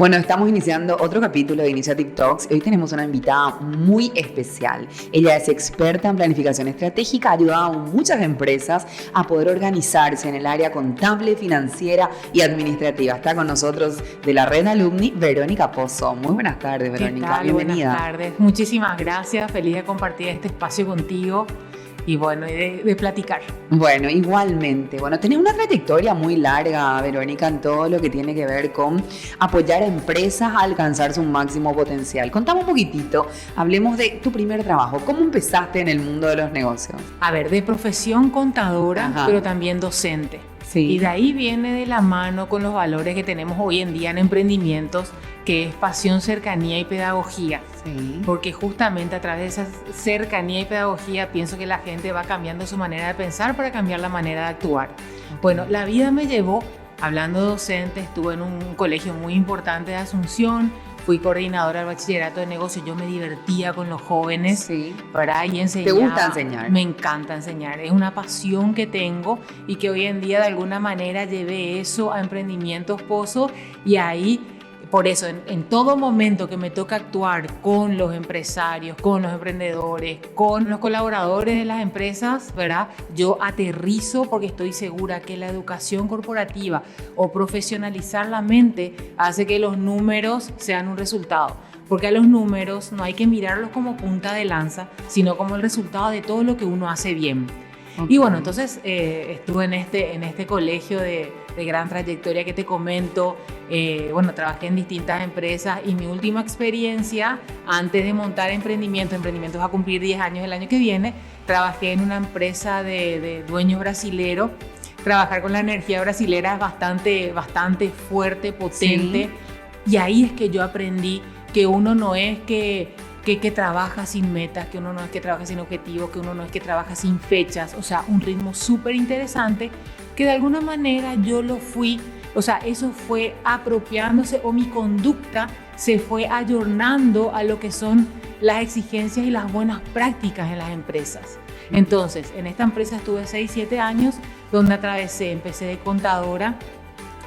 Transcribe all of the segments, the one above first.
Bueno, estamos iniciando otro capítulo de Inicia TikToks. Hoy tenemos una invitada muy especial. Ella es experta en planificación estratégica, ha ayudado a muchas empresas a poder organizarse en el área contable, financiera y administrativa. Está con nosotros de la red Alumni, Verónica Pozo. Muy buenas tardes, Verónica. ¿Qué tal? Bienvenida. Buenas tardes. Muchísimas gracias. Feliz de compartir este espacio contigo y bueno, y de platicar. Bueno, igualmente. Bueno, tenés una trayectoria muy larga, Verónica, en todo lo que tiene que ver con apoyar a empresas a alcanzar su máximo potencial. Contame un poquitito, hablemos de tu primer trabajo. ¿Cómo empezaste en el mundo de los negocios? A ver, de profesión contadora, Ajá. pero también docente. Sí. Y de ahí viene de la mano con los valores que tenemos hoy en día en emprendimientos, que es pasión, cercanía y pedagogía. Sí. Porque justamente a través de esa cercanía y pedagogía pienso que la gente va cambiando su manera de pensar para cambiar la manera de actuar. Bueno, la vida me llevó, hablando de docente, estuve en un colegio muy importante de Asunción, fui coordinadora del bachillerato de negocios, yo me divertía con los jóvenes, Sí. ¿verdad? Y enseñaba. ¿Te gusta enseñar? Me encanta enseñar, es una pasión que tengo y que hoy en día de alguna manera llevé eso a Emprendimientos Pozo y ahí. Por eso, en todo momento que me toca actuar con los empresarios, con los emprendedores, con los colaboradores de las empresas, ¿verdad? Yo aterrizo porque estoy segura que la educación corporativa o profesionalizar la mente hace que los números sean un resultado. Porque a los números no hay que mirarlos como punta de lanza, sino como el resultado de todo lo que uno hace bien. Okay. Y bueno, entonces estuve en este colegio de gran trayectoria que te comento. Bueno, trabajé en distintas empresas y mi última experiencia antes de montar Emprendimientos va a cumplir 10 años el año que viene, trabajé en una empresa de dueños brasileros. Trabajar con la energía brasilera es bastante fuerte, potente. Sí. Y ahí es que yo aprendí que uno no es que trabaja sin metas, que uno no es que trabaja sin objetivos, que uno no es que trabaja sin fechas, o sea, un ritmo súper interesante que de alguna manera yo lo fui, o sea, eso fue apropiándose o mi conducta se fue ayornando a lo que son las exigencias y las buenas prácticas en las empresas. Entonces, en esta empresa estuve 6-7 años donde empecé de contadora.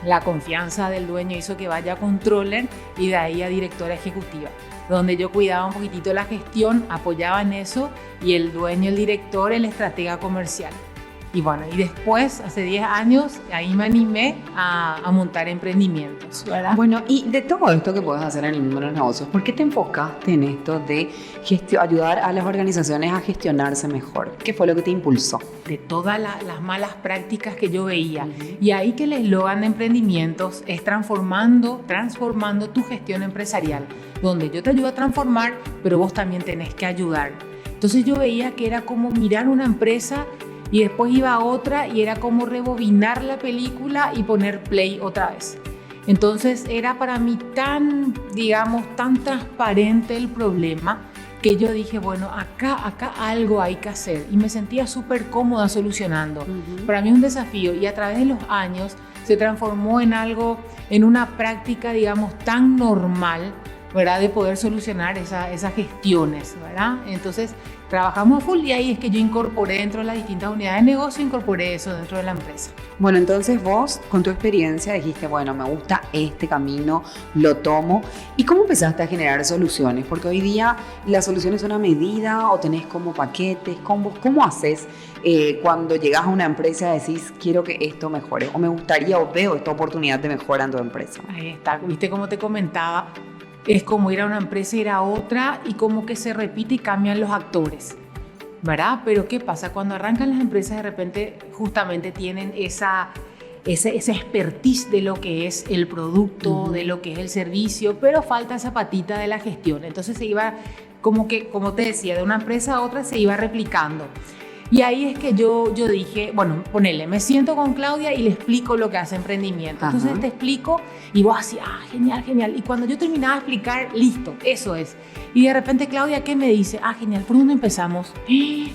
La confianza del dueño hizo que vaya a controller y de ahí a directora ejecutiva, donde yo cuidaba un poquitito la gestión, apoyaba en eso y el dueño, el director, el estratega comercial. Y bueno, y después, hace 10 años, ahí me animé a montar Emprendimientos, ¿verdad? Bueno, y de todo esto que puedes hacer en el mundo de los negocios, ¿por qué te enfocaste en esto de ayudar a las organizaciones a gestionarse mejor? ¿Qué fue lo que te impulsó? De todas las malas prácticas que yo veía. Y ahí que el eslogan de Emprendimientos es transformando tu gestión empresarial, donde yo te ayudo a transformar, pero vos también tenés que ayudar. Entonces yo veía que era como mirar una empresa y después iba a otra y era como rebobinar la película y poner play otra vez. Entonces era para mí tan transparente el problema que yo dije, bueno, acá algo hay que hacer y me sentía súper cómoda solucionando. Para mí es un desafío y a través de los años se transformó en algo, en una práctica, tan normal, ¿verdad? De poder solucionar esas gestiones, ¿verdad? Entonces trabajamos a full y ahí es que yo incorporé dentro de las distintas unidades de negocio, incorporé eso dentro de la empresa. Bueno, entonces vos con tu experiencia dijiste, bueno, me gusta este camino, lo tomo. ¿Y cómo empezaste a generar soluciones? Porque hoy día las soluciones son a medida o tenés como paquetes. ¿Cómo haces cuando llegas a una empresa y decís, quiero que esto mejore? O me gustaría o veo esta oportunidad de mejora en tu empresa. Ahí está, viste como te comentaba. Es como ir a una empresa, ir a otra y como que se repite y cambian los actores, ¿verdad? Pero ¿qué pasa? Cuando arrancan las empresas de repente justamente tienen esa expertise de lo que es el producto, de lo que es el servicio, pero falta esa patita de la gestión. Entonces se iba como te decía, de una empresa a otra se iba replicando. Y ahí es que yo dije, bueno, ponele, me siento con Claudia y le explico lo que hace Emprendimiento. Entonces te explico y vos así, genial. Y cuando yo terminaba de explicar, listo, eso es. Y de repente Claudia, ¿qué me dice? Genial, ¿por dónde empezamos?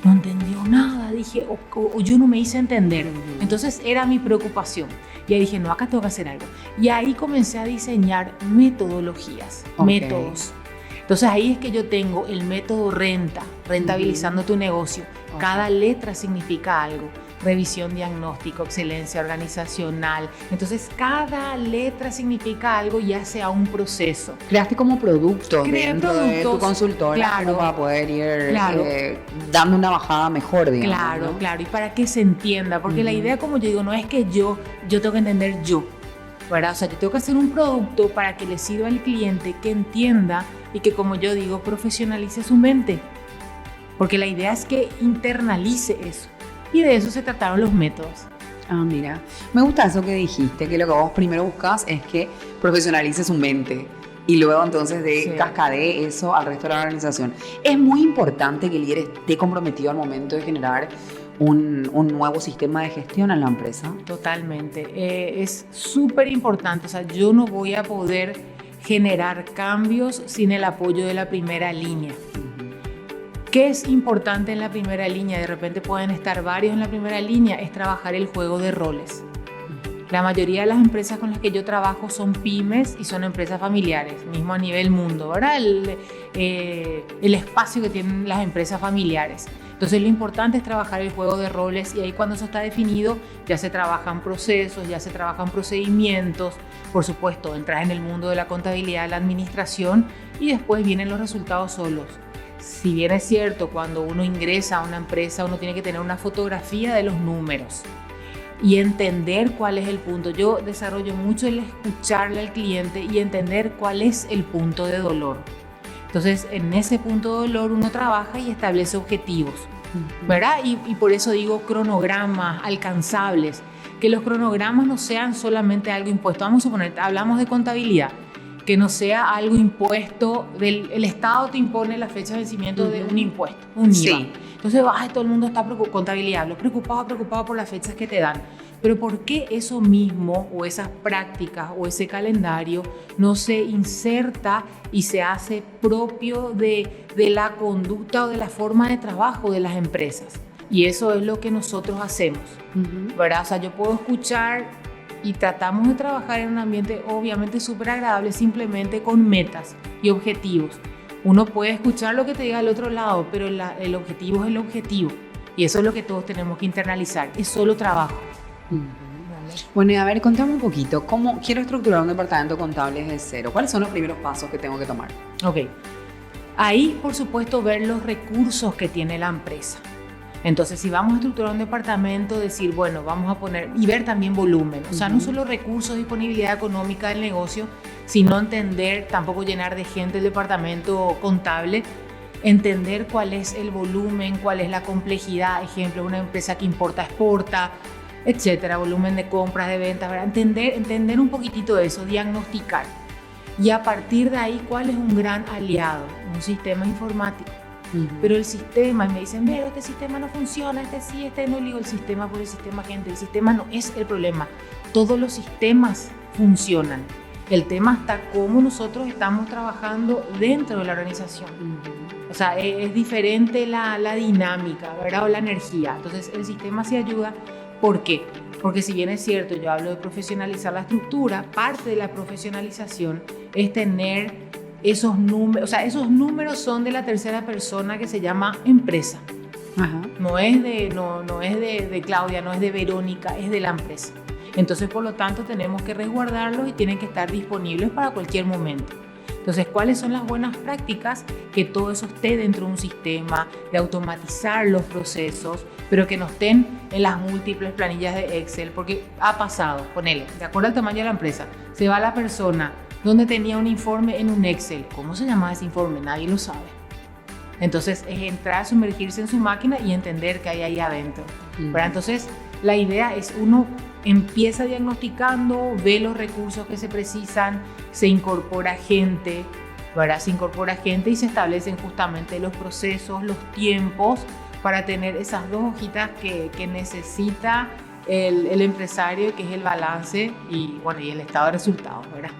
No entendió nada, dije, o yo no me hice entender. Entonces era mi preocupación. Y ahí dije, no, acá tengo que hacer algo. Y ahí comencé a diseñar metodologías, métodos. Entonces ahí es que yo tengo el método rentabilizando tu negocio. Cada letra significa algo. revisión diagnóstico, excelencia organizacional. Entonces, cada letra significa algo y hace a un proceso. Creaste como productos Creé dentro de tu consultora, claro, para poder ir claro, dando una bajada mejor, digamos. Claro, ¿no? claro, y para que se entienda, porque la idea, como yo digo, no es que yo tengo que entender yo, ¿verdad? O sea, yo tengo que hacer un producto para que le sirva al cliente, que entienda y que, como yo digo, profesionalice su mente. Porque la idea es que internalice eso. Y de eso se trataron los métodos. Ah, mira, me gusta eso que dijiste, que lo que vos primero buscas es que profesionalice su mente y luego entonces cascadee eso al resto de la organización. Es muy importante que el líder esté comprometido al momento de generar un nuevo sistema de gestión en la empresa. Totalmente, es súper importante. O sea, yo no voy a poder generar cambios sin el apoyo de la primera línea. ¿Qué es importante en la primera línea? De repente pueden estar varios en la primera línea, es trabajar el juego de roles. La mayoría de las empresas con las que yo trabajo son pymes y son empresas familiares, mismo a nivel mundo, ¿verdad? El espacio que tienen las empresas familiares. Entonces lo importante es trabajar el juego de roles y ahí cuando eso está definido ya se trabajan procesos, ya se trabajan procedimientos, por supuesto entras en el mundo de la contabilidad, de la administración y después vienen los resultados solos. Si bien es cierto, cuando uno ingresa a una empresa, uno tiene que tener una fotografía de los números y entender cuál es el punto. Yo desarrollo mucho el escucharle al cliente y entender cuál es el punto de dolor. Entonces, en ese punto de dolor uno trabaja y establece objetivos, ¿verdad? Y por eso digo cronogramas alcanzables, que los cronogramas no sean solamente algo impuesto. Vamos a suponer, hablamos de contabilidad, que no sea algo impuesto, el Estado te impone la fecha de vencimiento de un impuesto, un IVA. Sí. Entonces, todo el mundo está preocupado, contabilidad, preocupado por las fechas que te dan. Pero ¿por qué eso mismo o esas prácticas o ese calendario no se inserta y se hace propio de la conducta o de la forma de trabajo de las empresas? Y eso es lo que nosotros hacemos, ¿verdad? O sea, yo puedo escuchar y tratamos de trabajar en un ambiente obviamente súper agradable, simplemente con metas y objetivos. Uno puede escuchar lo que te diga al otro lado, pero el objetivo es el objetivo. Y eso es lo que todos tenemos que internalizar, es solo trabajo. Bueno, y a ver, contame un poquito, ¿cómo quiero estructurar un departamento contable desde cero? ¿Cuáles son los primeros pasos que tengo que tomar? Ok, ahí por supuesto ver los recursos que tiene la empresa. Entonces, si vamos a estructurar un departamento, decir, bueno, vamos a poner y ver también volumen. O sea, no solo recursos, disponibilidad económica del negocio, sino entender, tampoco llenar de gente el departamento contable, entender cuál es el volumen, cuál es la complejidad. Ejemplo, una empresa que importa, exporta, etcétera, volumen de compras, de ventas, ¿verdad? Entender un poquitito de eso, diagnosticar. Y a partir de ahí, ¿cuál es un gran aliado? Un sistema informático. Pero el sistema, y me dicen, pero este sistema no funciona, este sí, este no. Le digo, el sistema por el sistema, gente, el sistema no es el problema. Todos los sistemas funcionan. El tema está cómo nosotros estamos trabajando dentro de la organización. O sea, es diferente la dinámica, ¿verdad? O la energía. Entonces, el sistema sí ayuda. ¿Por qué? Porque si bien es cierto, yo hablo de profesionalizar la estructura, parte de la profesionalización es tener esos números, o sea, esos números son de la tercera persona que se llama empresa. Ajá. No es de Claudia, no es de Verónica, es de la empresa. Entonces, por lo tanto, tenemos que resguardarlos y tienen que estar disponibles para cualquier momento. Entonces, ¿cuáles son las buenas prácticas? Que todo eso esté dentro de un sistema, de automatizar los procesos, pero que no estén en las múltiples planillas de Excel, porque ha pasado, ponele, de acuerdo al tamaño de la empresa, se va la persona donde tenía un informe en un Excel. ¿Cómo se llama ese informe? Nadie lo sabe. Entonces, es entrar, sumergirse en su máquina y entender qué hay ahí adentro. Pero entonces, la idea es uno empieza diagnosticando, ve los recursos que se precisan, se incorpora gente, ¿verdad? Se incorpora gente y se establecen justamente los procesos, los tiempos para tener esas dos hojitas que necesita el empresario, que es el balance y, bueno, y el estado de resultados, ¿verdad?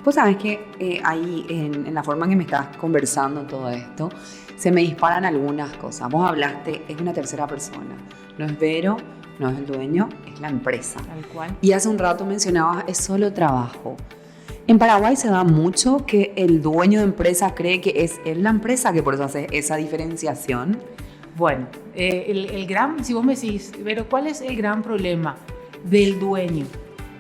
Pues sabes que ahí en la forma en que me estás conversando todo esto, se me disparan algunas cosas. Vos hablaste, es una tercera persona, no es Vero, no es el dueño, es la empresa. Tal cual. Y hace un rato mencionabas, es solo trabajo. En Paraguay se da mucho que el dueño de empresa cree que es él la empresa, que por eso hace esa diferenciación. Bueno, si vos me decís, pero ¿cuál es el gran problema del dueño?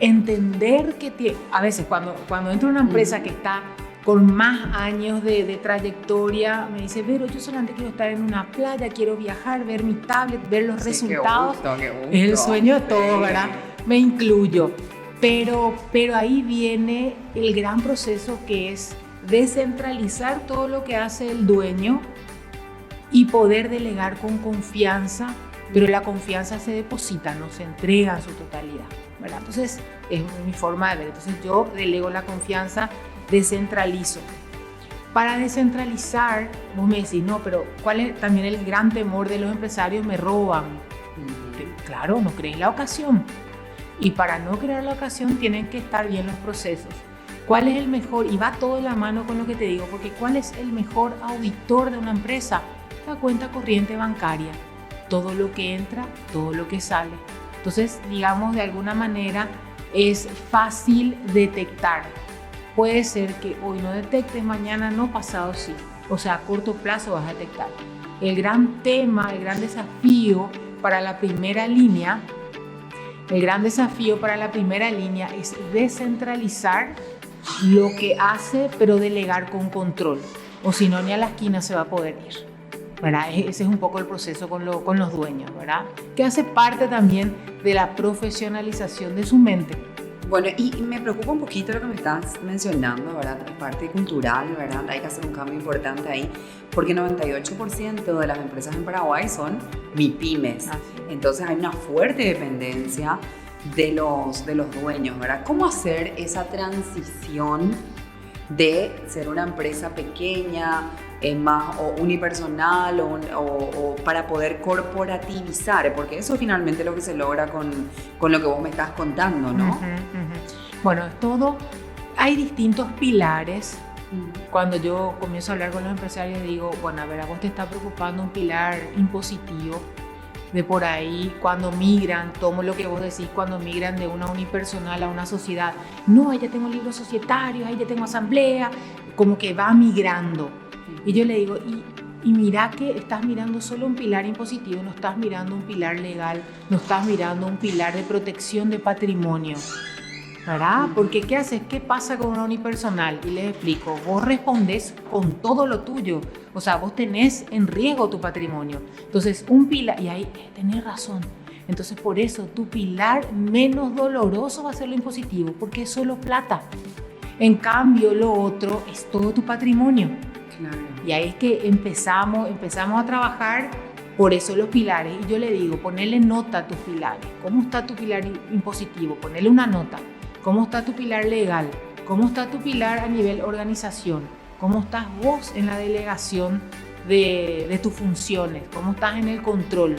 Entender que a veces cuando entro a una empresa que está con más años de trayectoria, me dice, pero yo solamente quiero estar en una playa, quiero viajar, ver mi tablet, ver los resultados. Qué gusto. Es el sueño de todos, ¿verdad? Me incluyo. Pero ahí viene el gran proceso que es descentralizar todo lo que hace el dueño y poder delegar con confianza, pero la confianza se deposita, no se entrega en su totalidad, ¿verdad? Entonces, es mi forma de ver. Entonces, yo delego la confianza, descentralizo. Para descentralizar, vos me decís, no, pero ¿cuál es también el gran temor de los empresarios? Me roban. Claro, no crees la ocasión. Y para no crear la ocasión tienen que estar bien los procesos. ¿Cuál es el mejor? Y va todo de la mano con lo que te digo, porque ¿cuál es el mejor auditor de una empresa? La cuenta corriente bancaria. Todo lo que entra, todo lo que sale. Entonces, digamos, de alguna manera es fácil detectar. Puede ser que hoy no detectes, mañana no, pasado sí. O sea, a corto plazo vas a detectar. El gran tema, el gran desafío para la primera línea, es descentralizar lo que hace, pero delegar con control. O si no, ni a la esquina se va a poder ir, ¿verdad? Ese es un poco el proceso con los dueños, ¿verdad? Que hace parte también de la profesionalización de su mente. Bueno, y me preocupa un poquito lo que me estás mencionando, ¿verdad? La parte cultural, ¿verdad? Hay que hacer un cambio importante ahí, porque 98% de las empresas en Paraguay son MIPYMES. Entonces hay una fuerte dependencia de los dueños, ¿verdad? ¿Cómo hacer esa transición de ser una empresa pequeña, más o unipersonal o para poder corporativizar? Porque eso finalmente es lo que se logra con lo que vos me estás contando, ¿no? Bueno, hay distintos pilares. Cuando yo comienzo a hablar con los empresarios digo, bueno, a ver, a vos te está preocupando un pilar impositivo. De por ahí, cuando migran, tomo lo que vos decís, cuando migran de una unipersonal a una sociedad. No, ahí ya tengo libros societarios, ahí ya tengo asamblea, como que va migrando. Y yo le digo, y mira que estás mirando solo un pilar impositivo, no estás mirando un pilar legal, no estás mirando un pilar de protección de patrimonio, ¿verdad? Porque ¿qué haces? ¿Qué pasa con una unipersonal? Y les explico, vos respondés con todo lo tuyo, o sea, vos tenés en riesgo tu patrimonio. Entonces, un pilar, y ahí tenés razón, entonces por eso tu pilar menos doloroso va a ser lo impositivo, porque es solo plata. En cambio, lo otro es todo tu patrimonio. Claro. Y ahí es que empezamos a trabajar, por eso los pilares. Y yo le digo, ponele nota a tus pilares. ¿Cómo está tu pilar impositivo? Ponele una nota. ¿Cómo está tu pilar legal? ¿Cómo está tu pilar a nivel organización? ¿Cómo estás vos en la delegación de tus funciones? ¿Cómo estás en el control?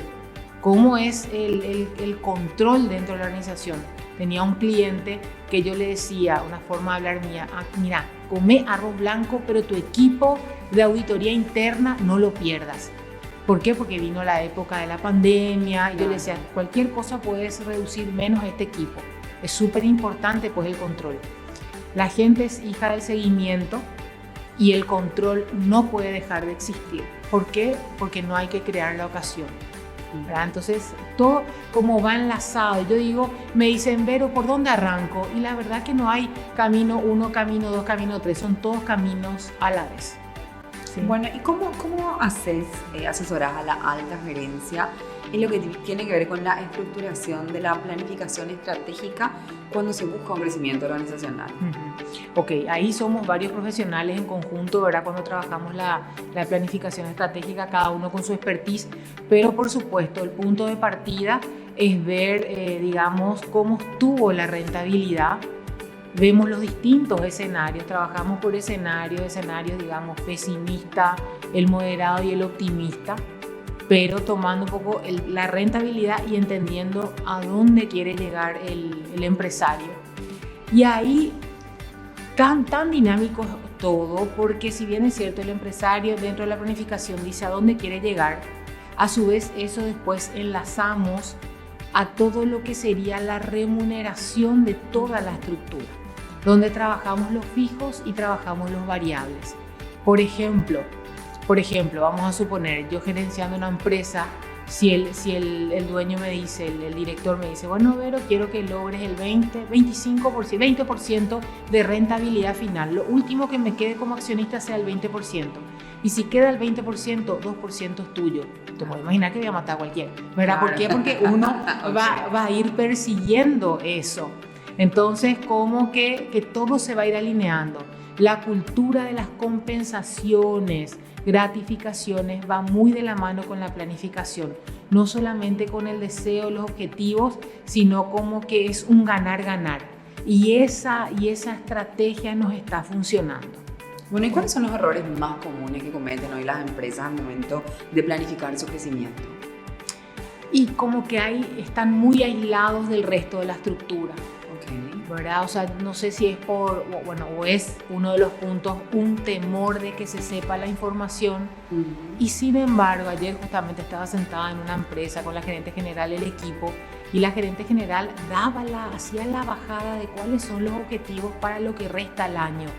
¿Cómo es el control dentro de la organización? Tenía un cliente que yo le decía, una forma de hablar mía, mira, come arroz blanco, pero tu equipo de auditoría interna no lo pierdas. ¿Por qué? Porque vino la época de la pandemia y yo le decía, cualquier cosa puedes reducir menos este equipo. Es súper importante pues el control. La gente es hija del seguimiento y el control no puede dejar de existir. ¿Por qué? Porque no hay que crear la ocasión, ¿verdad? Entonces, todo como va enlazado. Yo digo, me dicen, Vero, ¿por dónde arranco? Y la verdad que no hay camino 1, camino 2, camino 3. Son todos caminos a la vez. Sí. Bueno, ¿y cómo asesorás a la alta gerencia en lo que tiene que ver con la estructuración de la planificación estratégica cuando se busca un crecimiento organizacional? Ok, ahí somos varios profesionales en conjunto, ¿verdad? Cuando trabajamos la planificación estratégica, cada uno con su expertise, pero por supuesto el punto de partida es ver, digamos, cómo estuvo la rentabilidad. Vemos los distintos escenarios, trabajamos por escenarios, digamos, pesimista, el moderado y el optimista, pero tomando un poco la rentabilidad y entendiendo a dónde quiere llegar el empresario. Y ahí, tan dinámico todo, porque si bien es cierto, el empresario dentro de la planificación dice a dónde quiere llegar, a su vez eso después enlazamos a todo lo que sería la remuneración de toda la estructura, donde trabajamos los fijos y trabajamos los variables. Por ejemplo, Por ejemplo, vamos a suponer, yo gerenciando una empresa, si el dueño me dice, el director me dice, bueno, Vero, quiero que logres el 20% de rentabilidad final. Lo último que me quede como accionista sea el 20%. Y si queda el 20%, 2% es tuyo. Te puedes imaginar que voy a matar a cualquiera, ¿verdad? ¿Por qué? Porque uno va a ir persiguiendo eso. Entonces, como que todo se va a ir alineando. La cultura de las compensaciones, gratificaciones va muy de la mano con la planificación, no solamente con el deseo, los objetivos, sino como que es un ganar-ganar. Y esa estrategia nos está funcionando. Bueno, ¿y cuáles son los errores más comunes que cometen hoy las empresas al momento de planificar su crecimiento? Y como que están muy aislados del resto de la estructura. ¿Verdad? O sea, no sé si es o es uno de los puntos, un temor de que se sepa la información. Y sin embargo, ayer justamente estaba sentada en una empresa con la gerente general del equipo y la gerente general hacía la bajada de cuáles son los objetivos para lo que resta el año.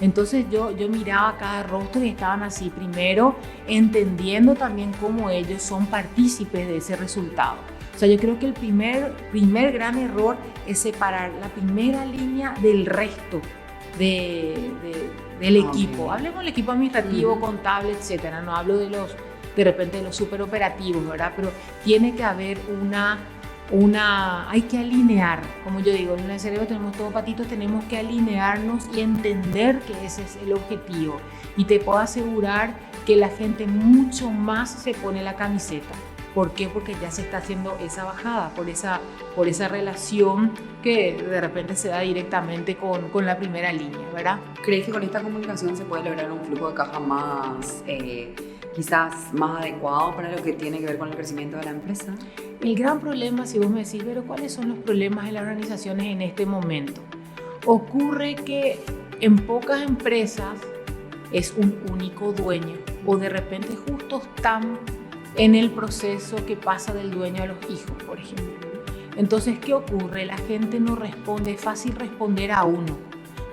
Entonces yo miraba cada rostro y estaban así, primero entendiendo también cómo ellos son partícipes de ese resultado. O sea, yo creo que el primer gran error es separar la primera línea del resto del equipo. Hablemos del equipo administrativo, contable, etcétera. No hablo de repente de los superoperativos, ¿verdad? Pero tiene que haber hay que alinear, como yo digo, en el cerebro tenemos todos patitos, tenemos que alinearnos y entender que ese es el objetivo. Y te puedo asegurar que la gente mucho más se pone la camiseta. ¿Por qué? Porque ya se está haciendo esa bajada, por esa relación que de repente se da directamente con la primera línea, ¿verdad? ¿Crees que con esta comunicación se puede lograr un flujo de caja quizás más adecuado para lo que tiene que ver con el crecimiento de la empresa? El gran problema, si vos me decís, pero ¿cuáles son los problemas en las organizaciones en este momento? Ocurre que en pocas empresas es un único dueño o de repente justo están en el proceso que pasa del dueño a los hijos, por ejemplo. Entonces, ¿qué ocurre? La gente no responde, es fácil responder a uno,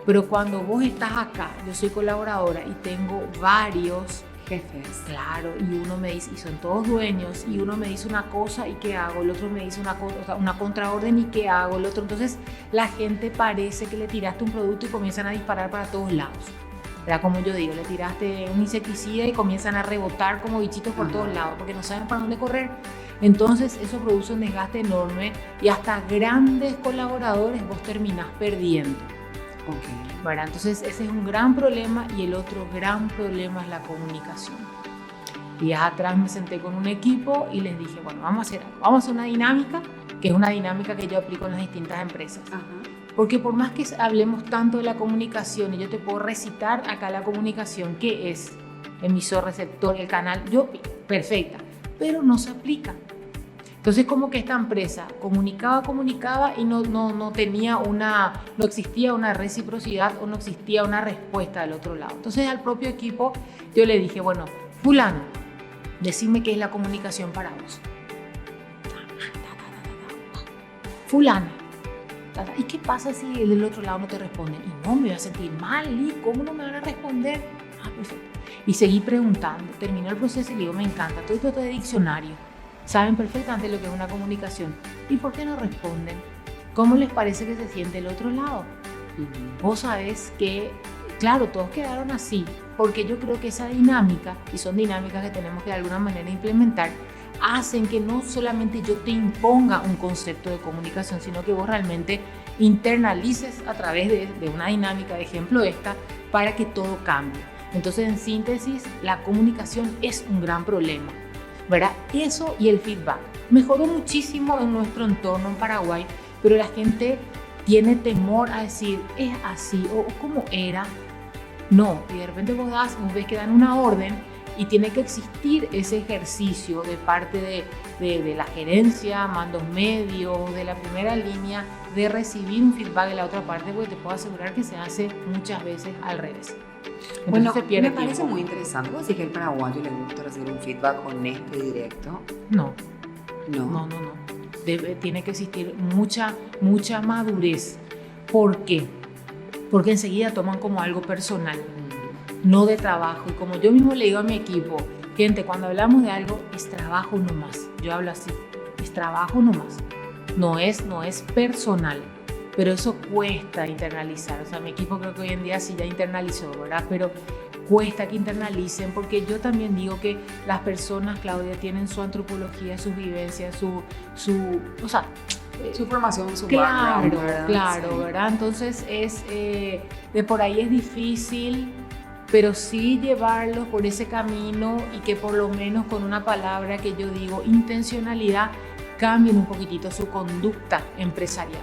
pero cuando vos estás acá, yo soy colaboradora y tengo varios jefes, claro, y uno me dice, y son todos dueños, y uno me dice una cosa y ¿qué hago? El otro me dice una contraorden y ¿qué hago? El otro, entonces la gente parece que le tiraste un producto y comienzan a disparar para todos lados. ¿Verdad? Como yo digo, le tiraste un insecticida y comienzan a rebotar como bichitos por todos lados porque no saben para dónde correr. Entonces eso produce un desgaste enorme y hasta grandes colaboradores vos terminás perdiendo. ¿Verdad? Entonces ese es un gran problema y el otro gran problema es la comunicación. Días atrás me senté con un equipo y les dije, bueno, vamos a hacer algo. Vamos a hacer una dinámica, que es una dinámica que yo aplico en las distintas empresas. Porque por más que hablemos tanto de la comunicación y yo te puedo recitar acá la comunicación, ¿qué es? Emisor, receptor, el canal, perfecta, pero no se aplica. Entonces como que esta empresa comunicaba y no existía una reciprocidad o no existía una respuesta del otro lado. Entonces al propio equipo yo le dije, bueno, fulano, decime qué es la comunicación para vos. Fulana, ¿y qué pasa si el del otro lado no te responde? Y no, me voy a sentir mal, ¿y cómo no me van a responder? Perfecto. Y seguí preguntando, terminó el proceso y le digo, me encanta, todo esto de diccionario, saben perfectamente lo que es una comunicación. ¿Y por qué no responden? ¿Cómo les parece que se siente el otro lado? Vos sabés que, claro, todos quedaron así, porque yo creo que esa dinámica, y son dinámicas que tenemos que de alguna manera implementar, hacen que no solamente yo te imponga un concepto de comunicación, sino que vos realmente internalices a través de una dinámica, de ejemplo esta, para que todo cambie. Entonces, en síntesis, la comunicación es un gran problema, ¿verdad? Eso y el feedback. Mejoró muchísimo en nuestro entorno en Paraguay, pero la gente tiene temor a decir, es así, o ¿cómo era? No, y de repente vos ves que dan una orden y tiene que existir ese ejercicio de parte de la gerencia, mandos medios, de la primera línea, de recibir un feedback de la otra parte, porque te puedo asegurar que se hace muchas veces al revés. Entonces, bueno, me parece muy interesante. ¿Vos decís que al paraguayo le gusta recibir un feedback honesto y directo? No. Tiene que existir mucha madurez. ¿Por qué? Porque enseguida toman como algo personal. no de trabajo. Y como yo mismo le digo a mi equipo, gente, cuando hablamos de algo, es trabajo nomás. Yo hablo así, es trabajo nomás. No es personal. Pero eso cuesta internalizar. O sea, mi equipo creo que hoy en día sí ya internalizó, ¿verdad? Pero cuesta que internalicen, porque yo también digo que las personas, Claudia, tienen su antropología, sus vivencias, su formación, su claro, background, ¿verdad? Claro, Sí. ¿verdad? Entonces de por ahí es difícil, pero sí llevarlos por ese camino y que por lo menos con una palabra que yo digo, intencionalidad, cambien un poquitito su conducta empresarial.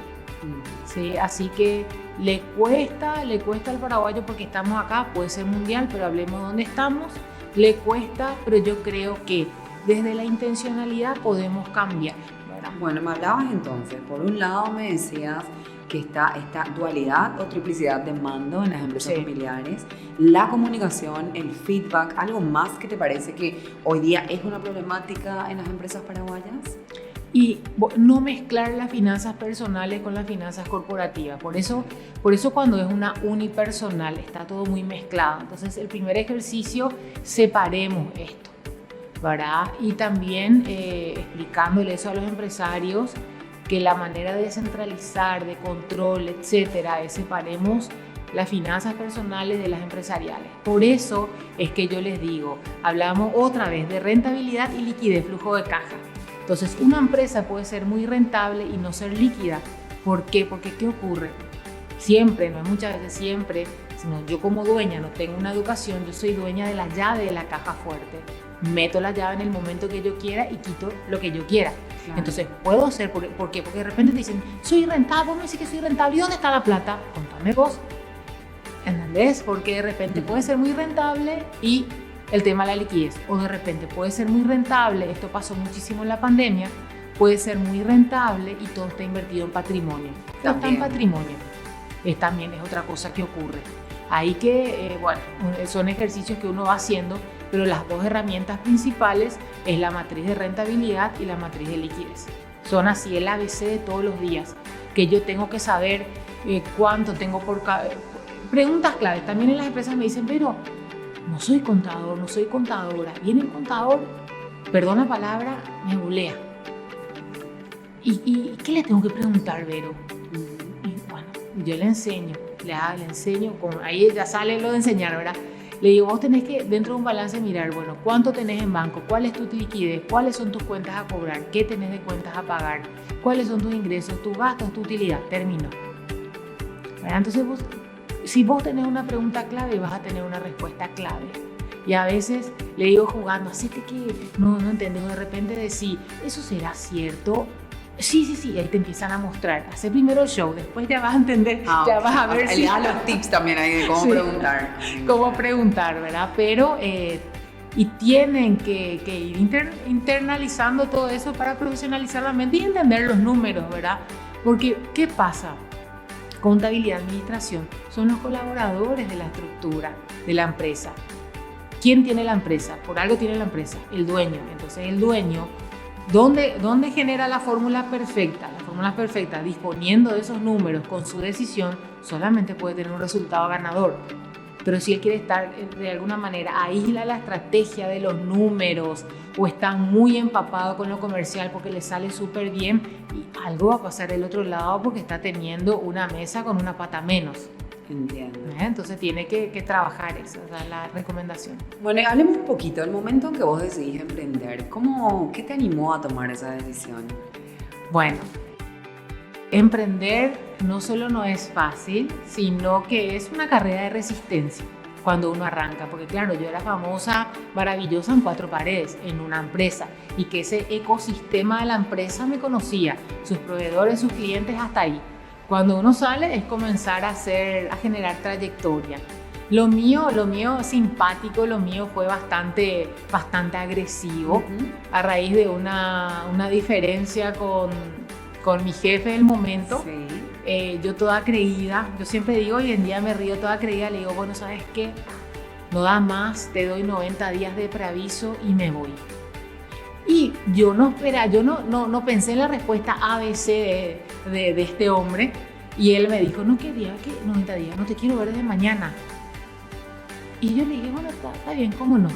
Sí, así que le cuesta al paraguayo porque estamos acá, puede ser mundial, pero hablemos de dónde estamos, le cuesta, pero yo creo que desde la intencionalidad podemos cambiar, ¿verdad? Bueno, me hablabas entonces, por un lado me decías que está esta dualidad o triplicidad de mando en las empresas Sí. familiares, la comunicación, el feedback, ¿algo más que te parece que hoy día es una problemática en las empresas paraguayas? Y no mezclar las finanzas personales con las finanzas corporativas. Por eso cuando es una unipersonal está todo muy mezclado. Entonces el primer ejercicio, separemos esto, ¿verdad? Y también explicándole eso a los empresarios, que la manera de descentralizar, de control, etcétera, es separemos las finanzas personales de las empresariales. Por eso es que yo les digo, hablamos otra vez de rentabilidad y liquidez, flujo de caja. Entonces, una empresa puede ser muy rentable y no ser líquida. ¿Por qué? Porque ¿qué ocurre? Siempre, no es muchas veces siempre, sino yo como dueña no tengo una educación, yo soy dueña de la llave de la caja fuerte. Meto la llave en el momento que yo quiera y quito lo que yo quiera. Claro. Entonces, puedo hacer, ¿por qué? Porque de repente te dicen, soy rentable, vos me decís que soy rentable, ¿y dónde está la plata? Contame vos. ¿Entendés? Porque de repente puede ser muy rentable y el tema de la liquidez, o de repente puede ser muy rentable, esto pasó muchísimo en la pandemia, puede ser muy rentable y todo está invertido en patrimonio. Todo está en patrimonio. También es otra cosa que ocurre. Ahí que, son ejercicios que uno va haciendo, pero las dos herramientas principales es la matriz de rentabilidad y la matriz de liquidez. Son así el ABC de todos los días, que yo tengo que saber cuánto tengo por cada... Preguntas claves. También en las empresas me dicen, pero no soy contador, no soy contadora. Viene el contador, perdón la palabra, me bulea. ¿Y qué le tengo que preguntar, Vero? Y bueno, yo le enseño, ahí ya sale lo de enseñar, ¿verdad? Le digo, vos tenés que, dentro de un balance, mirar, bueno, ¿cuánto tenés en banco? ¿Cuál es tu liquidez? ¿Cuáles son tus cuentas a cobrar? ¿Qué tenés de cuentas a pagar? ¿Cuáles son tus ingresos, tus gastos, tu utilidad? Termino. ¿Verdad? Entonces si vos tenés una pregunta clave, vas a tener una respuesta clave. Y a veces le digo jugando, así que no entendés, de repente decís, ¿eso será cierto? Sí, ahí te empiezan a mostrar. Hace primero el show, después ya vas a entender, ya vas a ver si... da los tips también ahí de cómo preguntar. Cómo preguntar, ¿verdad? Pero, y tienen que ir internalizando todo eso para profesionalizar la mente y entender los números, ¿verdad? Porque, ¿qué pasa? Contabilidad, administración, son los colaboradores de la estructura de la empresa. ¿Quién tiene la empresa? Por algo tiene la empresa, el dueño. Entonces el dueño, ¿dónde genera la fórmula perfecta? La fórmula perfecta, disponiendo de esos números con su decisión, solamente puede tener un resultado ganador. Pero si él quiere estar de alguna manera, aísla la estrategia de los números o está muy empapado con lo comercial porque le sale súper bien y algo va a pasar del otro lado porque está teniendo una mesa con una pata menos. Entiendo. Entonces tiene que trabajar eso, esa es la recomendación. Bueno, hablemos un poquito del momento en que vos decidís emprender. ¿Qué te animó a tomar esa decisión? Bueno, emprender no solo no es fácil, sino que es una carrera de resistencia cuando uno arranca. Porque claro, yo era famosa, maravillosa en 4 paredes, en una empresa. Y que ese ecosistema de la empresa me conocía, sus proveedores, sus clientes, hasta ahí. Cuando uno sale es comenzar a generar trayectoria. Lo mío simpático, lo mío fue bastante agresivo, a raíz de una diferencia con mi jefe del momento. Sí. Yo toda creída, yo siempre digo, hoy en día me río toda creída, le digo, bueno, ¿sabes qué? No da más, te doy 90 días de preaviso y me voy. Y yo no pensé en la respuesta ABC de este hombre, y él me dijo, no, ¿qué día? ¿Qué 90 días? No te quiero ver desde mañana. Y yo le dije, bueno, está bien, ¿cómo no?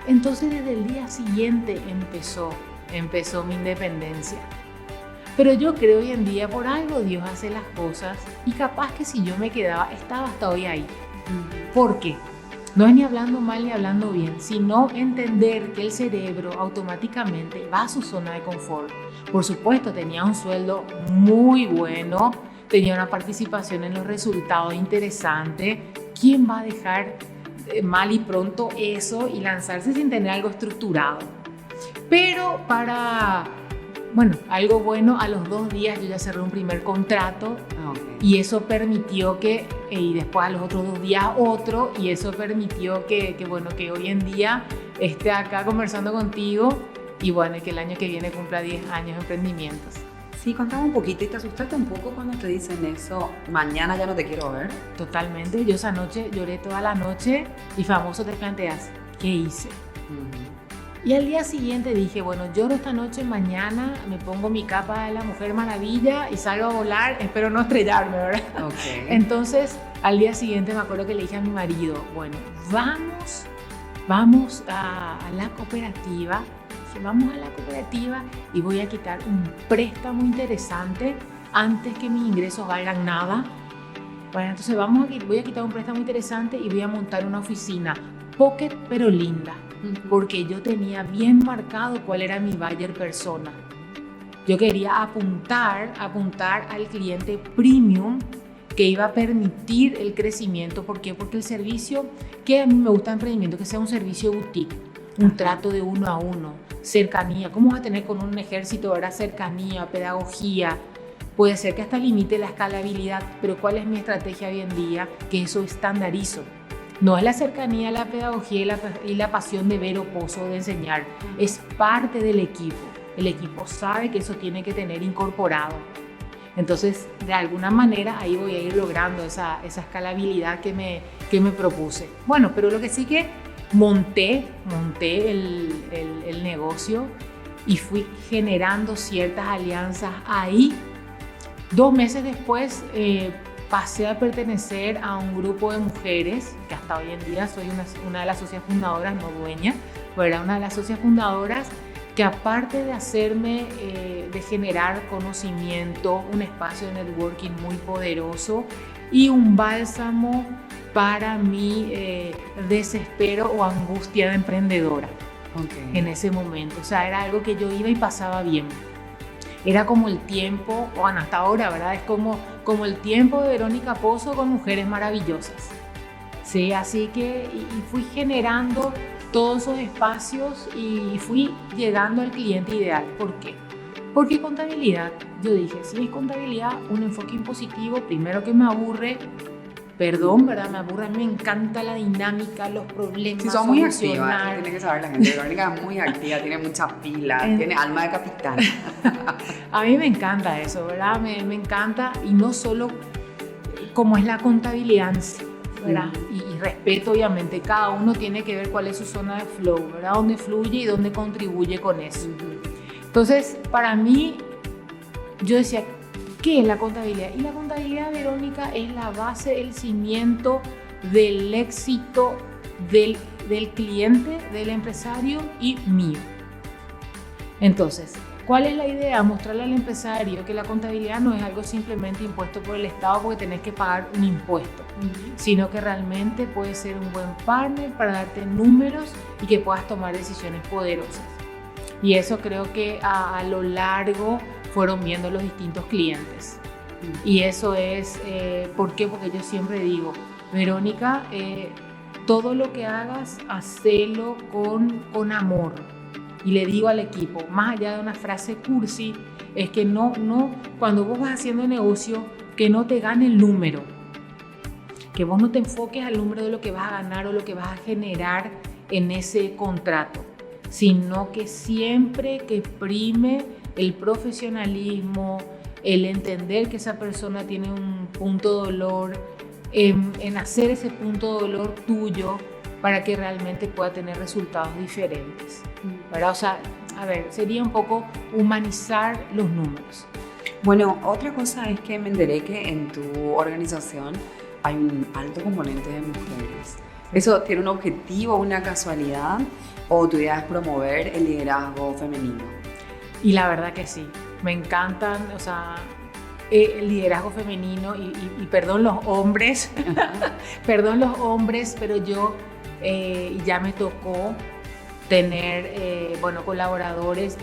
Entonces desde el día siguiente empezó mi independencia. Pero yo creo hoy en día por algo Dios hace las cosas y capaz que si yo me quedaba, estaba hasta hoy ahí. ¿Por qué? No es ni hablando mal ni hablando bien, sino entender que el cerebro automáticamente va a su zona de confort. Por supuesto, tenía un sueldo muy bueno, tenía una participación en los resultados interesante. ¿Quién va a dejar mal y pronto eso y lanzarse sin tener algo estructurado? Pero algo bueno, a los 2 días yo ya cerré un primer contrato. Y eso permitió y después a los otros 2 días otro, y eso permitió que hoy en día esté acá conversando contigo y que el año que viene cumpla 10 años de emprendimientos. Sí, contame un poquito. ¿Y te asustaste un poco cuando te dicen eso? Mañana ya no te quiero ver. Totalmente. Yo esa noche lloré toda la noche y famoso te planteas, ¿qué hice? Y al día siguiente dije, lloro esta noche, mañana me pongo mi capa de la Mujer Maravilla y salgo a volar, espero no estrellarme, ¿verdad? Okay. Entonces, al día siguiente me acuerdo que le dije a mi marido, vamos a la cooperativa. Dije, vamos a la cooperativa y voy a quitar un préstamo interesante antes que mis ingresos valgan nada. Bueno, entonces voy a quitar un préstamo interesante y voy a montar una oficina pocket pero linda. Porque yo tenía bien marcado cuál era mi buyer persona. Yo quería apuntar al cliente premium que iba a permitir el crecimiento. ¿Por qué? Porque el servicio que a mí me gusta de emprendimiento, que sea un servicio boutique, un trato de 1 a 1, cercanía. ¿Cómo vas a tener con un ejército, verdad? Cercanía, pedagogía. Puede ser que hasta limite la escalabilidad, pero ¿cuál es mi estrategia hoy en día? Que eso estandarizo. No es la cercanía, la pedagogía y la pasión de ver o pozo de enseñar. Es parte del equipo. El equipo sabe que eso tiene que tener incorporado. Entonces, de alguna manera, ahí voy a ir logrando esa escalabilidad que me propuse. Bueno, pero lo que sí que monté el negocio y fui generando ciertas alianzas ahí. 2 meses después, pasé a pertenecer a un grupo de mujeres, que hasta hoy en día soy una de las socias fundadoras, no dueña, pero era una de las socias fundadoras, que aparte de hacerme, de generar conocimiento, un espacio de networking muy poderoso y un bálsamo para mi desespero o angustia de emprendedora. En ese momento. O sea, era algo que yo iba y pasaba bien. Era como el tiempo, hasta ahora, ¿verdad? Es como el tiempo de Verónica Pozo con Mujeres Maravillosas. Sí, así que y fui generando todos esos espacios y fui llegando al cliente ideal. ¿Por qué? Porque contabilidad, yo dije, si es contabilidad, un enfoque impositivo, primero que me aburre, ¿verdad? Me aburre, me encanta la dinámica, los problemas. Sí, son muy activas, tiene que saber la gente. Verónica es muy activa, tiene muchas pilas, tiene alma de capitán. A mí me encanta eso, ¿verdad? Me encanta, y no solo como es la contabilidad, ¿verdad? Y respeto, obviamente, cada uno tiene que ver cuál es su zona de flow, ¿verdad? Dónde fluye y dónde contribuye con eso. Entonces, para mí, yo decía, ¿qué es la contabilidad? Y la contabilidad, Verónica, es la base, el cimiento del éxito del cliente, del empresario y mío. Entonces, ¿cuál es la idea? Mostrarle al empresario que la contabilidad no es algo simplemente impuesto por el Estado porque tenés que pagar un impuesto, sino que realmente puede ser un buen partner para darte números y que puedas tomar decisiones poderosas. Y eso creo que a lo largo fueron viendo los distintos clientes. Y eso es, ¿por qué? Porque yo siempre digo, Verónica, todo lo que hagas, hacelo con amor. Y le digo al equipo, más allá de una frase cursi, es que no, cuando vos vas haciendo negocio, que no te gane el número. Que vos no te enfoques al número de lo que vas a ganar o lo que vas a generar en ese contrato, sino que siempre que prime el profesionalismo, el entender que esa persona tiene un punto de dolor, en hacer ese punto de dolor tuyo para que realmente pueda tener resultados diferentes, ¿verdad? O sea, a ver, sería un poco humanizar los números. Bueno, otra cosa es que me enteré que en tu organización hay un alto componente de mujeres. ¿Eso tiene un objetivo, una casualidad? ¿O tu idea es promover el liderazgo femenino? Y la verdad que sí, me encantan, o sea, el liderazgo femenino y perdón los hombres, perdón los hombres, pero yo ya me tocó tener, colaboradores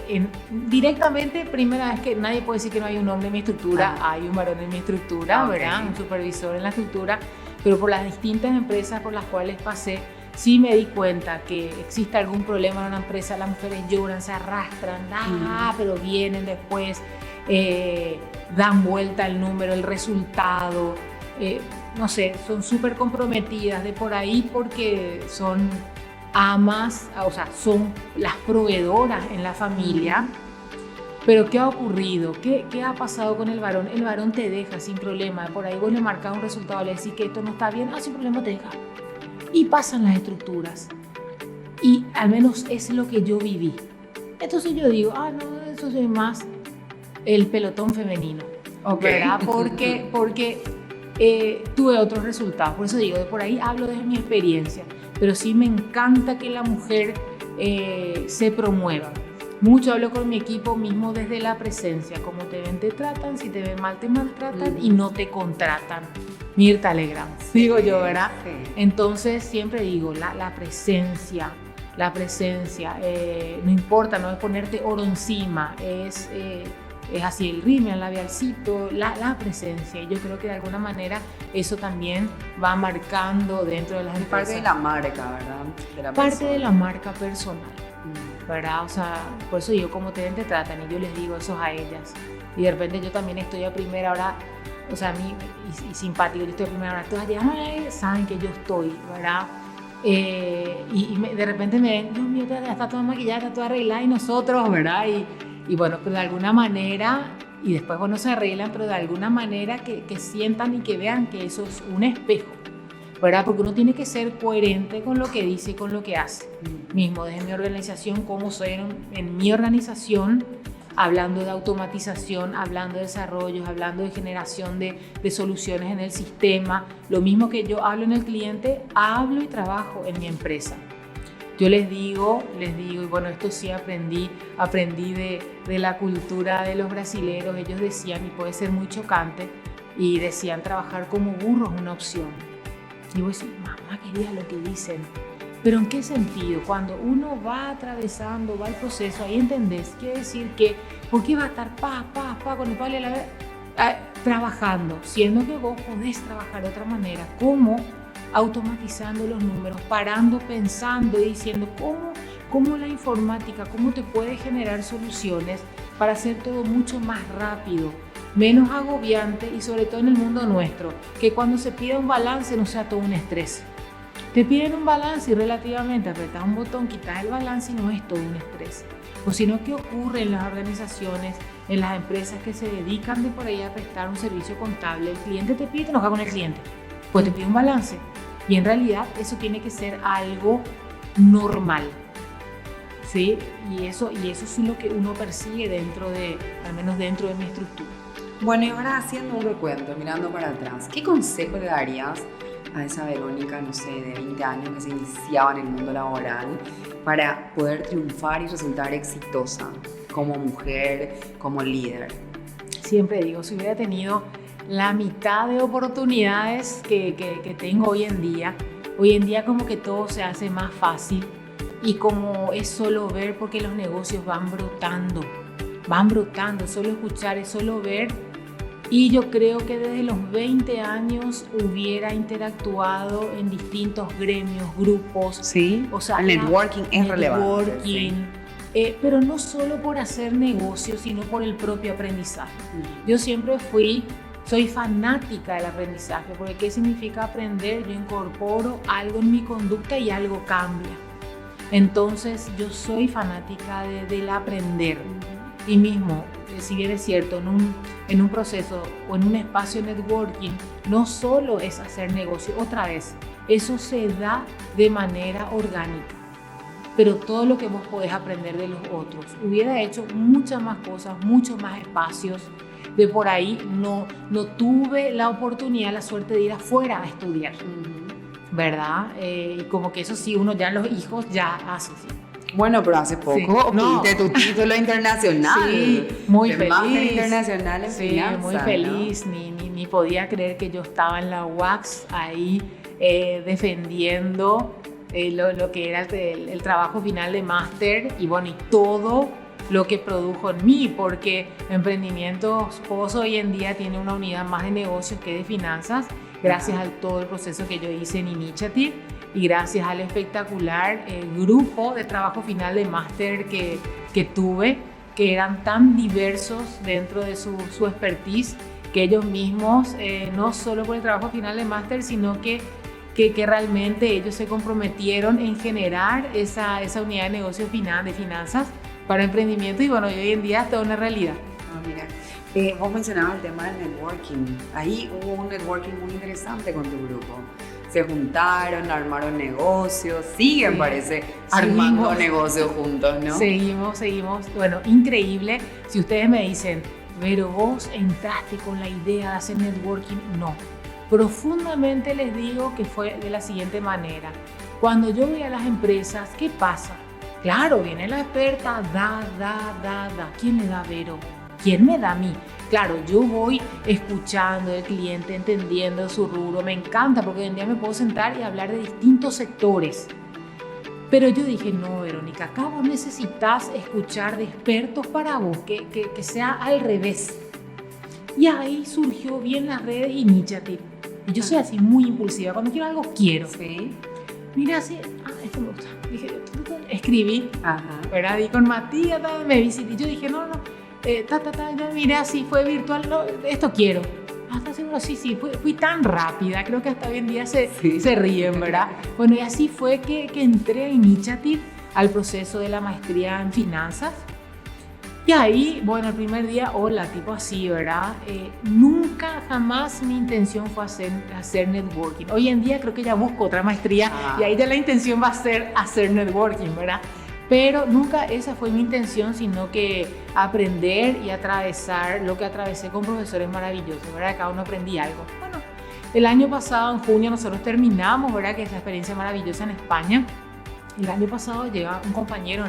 directamente, primera vez que nadie puede decir que no hay un hombre en mi estructura, hay un varón en mi estructura, ¿verdad? Un supervisor en la estructura, pero por las distintas empresas por las cuales pasé, sí me di cuenta que existe algún problema en una empresa, las mujeres lloran, se arrastran, pero vienen después, dan vuelta el número, el resultado, no sé, son súper comprometidas de por ahí porque son amas, o sea, son las proveedoras en la familia. Pero ¿qué ha ocurrido? ¿Qué ha pasado con el varón? El varón te deja sin problema, por ahí vos le marcas un resultado, le decís que esto no está bien, sin problema te deja. Y pasan las estructuras. Y al menos es lo que yo viví. Entonces yo digo, no, eso es más el pelotón femenino. ¿Verdad? Porque tuve otros resultados. Por eso digo, de por ahí hablo de mi experiencia. Pero sí me encanta que la mujer se promueva. Mucho hablo con mi equipo mismo desde la presencia. Como te ven, te tratan. Si te ven mal, te maltratan y no te contratan. Mirta Legrand, digo yo, ¿verdad? Sí. Entonces siempre digo, la presencia, no importa, no es ponerte oro encima, es así el rímel, el labialcito, la presencia. Y yo creo que de alguna manera eso también va marcando dentro de las empresas. Parte de la marca, ¿verdad? Parte de la marca personal, ¿verdad? O sea, por eso digo, como te ven, te tratan, y yo les digo eso a ellas. Y de repente yo también estoy a primera hora, o sea, a mí, y simpático, yo estoy a primera hora, todas llegan, saben que yo estoy, ¿verdad? De repente me ven, Dios mío, está toda maquillada, está toda arreglada, y nosotros, ¿verdad? Y bueno, pero de alguna manera, y después bueno se arreglan, pero de alguna manera que sientan y que vean que eso es un espejo, ¿verdad? Porque uno tiene que ser coherente con lo que dice y con lo que hace. Mismo desde mi organización, cómo soy en mi organización, hablando de automatización, hablando de desarrollos, hablando de generación de soluciones en el sistema. Lo mismo que yo hablo en el cliente, hablo y trabajo en mi empresa. Yo les digo, y bueno, esto sí aprendí de la cultura de los brasileros. Ellos decían, y puede ser muy chocante, y decían trabajar como burro es una opción. Y vos decís, mamá querida, lo que dicen. Pero ¿en qué sentido? Cuando uno va atravesando, va el proceso, ahí entendés. Quiere decir que, ¿por qué va a estar con el palo de la trabajando? Siendo que vos podés trabajar de otra manera. ¿Cómo? Automatizando los números, parando, pensando y diciendo cómo la informática, cómo te puede generar soluciones para hacer todo mucho más rápido, menos agobiante y sobre todo en el mundo nuestro, que cuando se pida un balance no sea todo un estrés. Te piden un balance y relativamente apretas un botón, quitas el balance y no es todo un estrés. O sino, ¿qué ocurre en las organizaciones, en las empresas que se dedican de por ahí a prestar un servicio contable? El cliente te pide, te enoja con el cliente, pues te pide un balance. Y en realidad eso tiene que ser algo normal, ¿sí? Y eso es lo que uno persigue al menos dentro de mi estructura. Bueno, y ahora haciendo un recuento, mirando para atrás, ¿qué consejo le darías a esa Verónica, no sé, de 20 años que se iniciaba en el mundo laboral para poder triunfar y resultar exitosa como mujer, como líder? Siempre digo, si hubiera tenido la mitad de oportunidades que tengo hoy en día como que todo se hace más fácil y como es solo ver, porque los negocios van brotando, solo escuchar es solo ver. Y yo creo que desde los 20 años hubiera interactuado en distintos gremios, grupos. Sí, o sea, el networking es relevante. Sí. Pero no solo por hacer negocios, sino por el propio aprendizaje. Yo siempre soy fanática del aprendizaje, porque ¿qué significa aprender? Yo incorporo algo en mi conducta y algo cambia. Entonces yo soy fanática del aprender. Y mismo, si bien es cierto, en un proceso o en un espacio de networking, no solo es hacer negocio, otra vez, eso se da de manera orgánica. Pero todo lo que vos podés aprender de los otros, hubiera hecho muchas más cosas, muchos más espacios. De por ahí no tuve la oportunidad, la suerte de ir afuera a estudiar. ¿verdad? Y como que eso sí, uno ya los hijos ya hace, sí. Bueno, pero hace poco Sí. obtuviste tu título internacional. Sí, muy de feliz. Máster internacional en sí, finanzas, muy feliz. ¿No? Ni podía creer que yo estaba en la UACS ahí defendiendo lo que era el trabajo final de máster y bueno, y todo lo que produjo en mí, porque Emprendimientos POS hoy en día tiene una unidad más de negocios que de finanzas, gracias a todo el proceso que yo hice en Initiative y gracias al espectacular grupo de trabajo final de máster que tuve, que eran tan diversos dentro de su expertise, que ellos mismos, no solo por el trabajo final de máster, sino que realmente ellos se comprometieron en generar esa unidad de negocio de finanzas para emprendimiento y bueno, hoy en día es toda una realidad. Mira, vos mencionabas el tema del networking. Ahí hubo un networking muy interesante con tu grupo. Se juntaron, armaron negocios, siguen, sí, parece, armando negocios juntos, ¿no? Seguimos. Bueno, increíble. Si ustedes me dicen, pero vos entraste con la idea de hacer networking, no. Profundamente les digo que fue de la siguiente manera. Cuando yo voy a las empresas, ¿qué pasa? Claro, viene la experta, da. ¿Quién le da a Vero? ¿Quién me da a mí? Claro, yo voy escuchando al cliente, entendiendo su rubro, me encanta porque hoy en día me puedo sentar y hablar de distintos sectores. Pero yo dije, no, Verónica, acá vos necesitas escuchar de expertos para vos, que sea al revés. Y ahí surgió bien las redes Initiative. Y yo soy así muy impulsiva, cuando quiero algo, quiero. Sí. Mira, así, esto me gusta. Dije, escribí, ¿verdad? Y con Matías me visité. Yo dije, no, mira, así fue virtual, no, esto quiero. Hasta seguro, sí, fui tan rápida, creo que hasta hoy en día se ríen, ¿verdad? Bueno, y así fue que entré a Initiative, al proceso de la maestría en finanzas. Y ahí, bueno, el primer día, hola, tipo así, ¿verdad? Nunca, jamás mi intención fue hacer networking. Hoy en día creo que ya busco otra maestría y ahí ya la intención va a ser hacer networking, ¿verdad? Pero nunca esa fue mi intención, sino que aprender y atravesar lo que atravesé con profesores maravillosos, ¿verdad? Cada uno aprendí algo. Bueno, el año pasado, en junio, nosotros terminamos, ¿verdad? Que esa experiencia maravillosa en España. El año pasado llega un compañero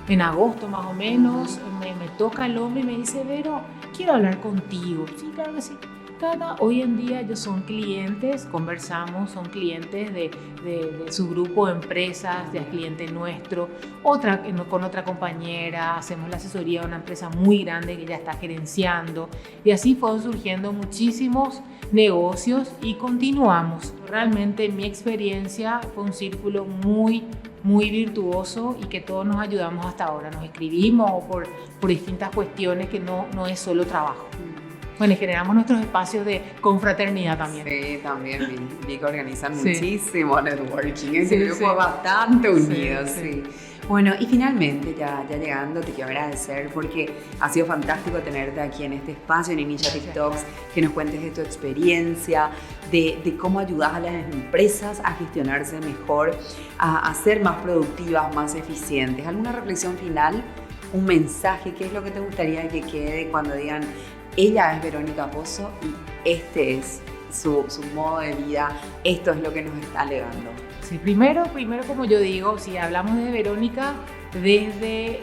en agosto más o menos, me toca el hombro y me dice, Vero, quiero hablar contigo. Sí, claro que sí. Hoy en día ellos son clientes, conversamos, son clientes de su grupo de empresas, de cliente nuestro, con otra compañera, hacemos la asesoría de una empresa muy grande que ya está gerenciando y así fueron surgiendo muchísimos negocios y continuamos. Realmente mi experiencia fue un círculo muy virtuoso y que todos nos ayudamos hasta ahora, nos escribimos por distintas cuestiones que no es solo trabajo. Bueno, y generamos nuestros espacios de confraternidad también. Sí, también vi que organizan muchísimo networking, ese grupo bastante unido, sí. Bueno, y finalmente, ya llegando, te quiero agradecer porque ha sido fantástico tenerte aquí en este espacio, en Initiative Talks, que nos cuentes de tu experiencia, de cómo ayudas a las empresas a gestionarse mejor, a ser más productivas, más eficientes. ¿Alguna reflexión final? ¿Un mensaje? ¿Qué es lo que te gustaría que quede cuando digan, ella es Verónica Pozo y este es su modo de vida, esto es lo que nos está legando? Sí, primero, como yo digo, si hablamos de Verónica, desde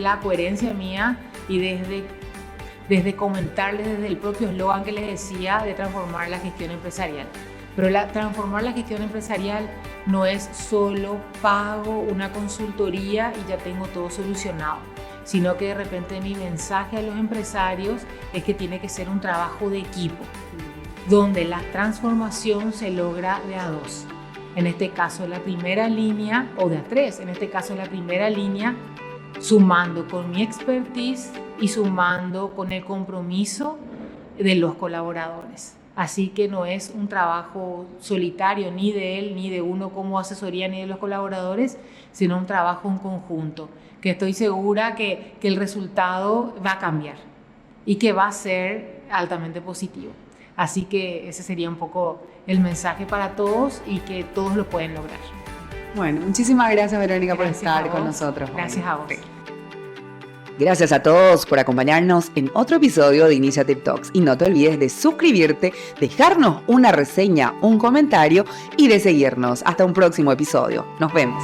la coherencia mía y desde comentarles desde el propio eslogan que les decía de transformar la gestión empresarial. Pero transformar la gestión empresarial no es solo pago una consultoría y ya tengo todo solucionado, sino que de repente mi mensaje a los empresarios es que tiene que ser un trabajo de equipo, donde la transformación se logra de a dos. En este caso la primera línea, o de a tres, en este caso la primera línea, sumando con mi expertise y sumando con el compromiso de los colaboradores. Así que no es un trabajo solitario ni de él, ni de uno como asesoría, ni de los colaboradores, sino un trabajo en conjunto, que estoy segura que el resultado va a cambiar y que va a ser altamente positivo. Así que ese sería un poco el mensaje para todos y que todos lo pueden lograr. Bueno, muchísimas gracias, Verónica, por estar con nosotros. Gracias a vos. Gracias a todos por acompañarnos en otro episodio de Initiative Talks. Y no te olvides de suscribirte, dejarnos una reseña, un comentario y de seguirnos. Hasta un próximo episodio. Nos vemos.